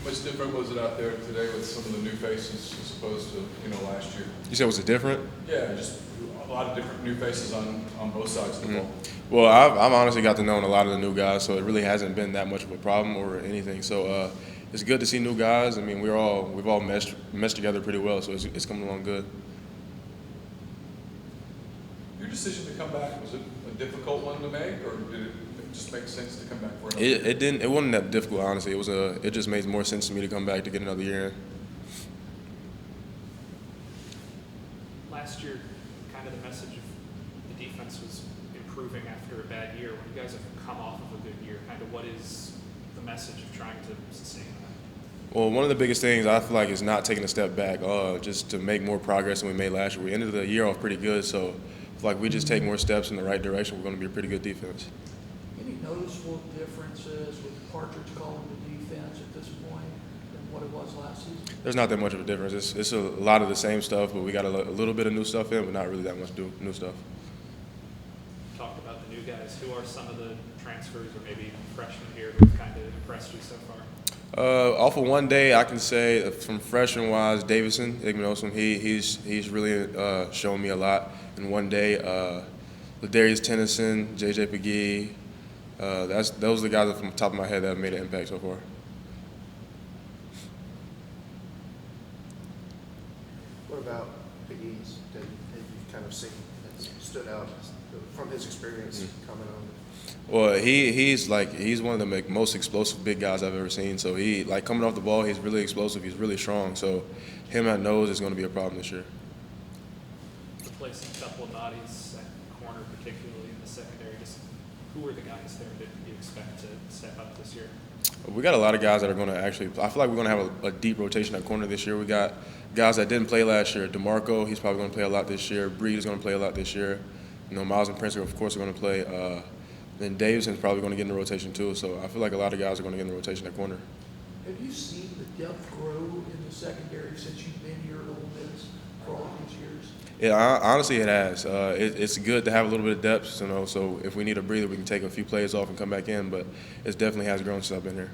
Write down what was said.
Much different was it out there today with some of the new faces as opposed to, last year? You said was it different? Yeah, just a lot of different new faces on both sides of the ball. Well, I've honestly got to know a lot of the new guys, so it really hasn't been that much of a problem or anything. So it's good to see new guys. I mean, we've all meshed together pretty well, so it's coming along good. Your decision to come back, was it a difficult one to make, or did it just make sense to come back for another year? It wasn't that difficult, honestly. It just made more sense to me to come back to get another year in. Last year, kind of the message of the defense was improving after a bad year. When you guys have come off of a good year, kind of what is the message of trying to sustain that? Well, one of the biggest things I feel like is not taking a step back, just to make more progress than we made last year. We ended the year off pretty good, so I feel like we just take more steps in the right direction, we're going to be a pretty good defense. Any noticeable differences with Partridge calling the defense at this point than what it was last season? There's not that much of a difference. It's a lot of the same stuff, but we got a little bit of new stuff in, but not really that much new stuff. Talked about the new guys. Who are some of the transfers or maybe freshmen here who have kind of impressed you so far? Off of one day, I can say from freshman-wise, Davison Igmanosum, he's really shown me a lot in one day. Ladarius Tennyson, J.J. Pagee, those are the guys from the top of my head that have made an impact so far. What about Big E's that you've kind of seen that stood out from his experience coming on? Well, he's one of the most explosive big guys I've ever seen. So coming off the ball, he's really explosive. He's really strong. So him at nose is going to be a problem this year. Replacing a couple of bodies at corner, particularly in the secondary. Just who are the guys there that you expect to step up this year? We got a lot of guys that are going to actually – I feel like we're going to have a deep rotation at corner this year. We got guys that didn't play last year. DeMarco, he's probably going to play a lot this year. Breed is going to play a lot this year. Miles and Prince, of course, are going to play. Then Davison's probably going to get in the rotation too. So I feel like a lot of guys are going to get in the rotation at corner. Have you seen the depth grow in the secondary since you've been here at Ole Miss for all these years? Yeah, honestly, it has. It's good to have a little bit of depth, so if we need a breather, we can take a few plays off and come back in. But it definitely has grown since I've been here.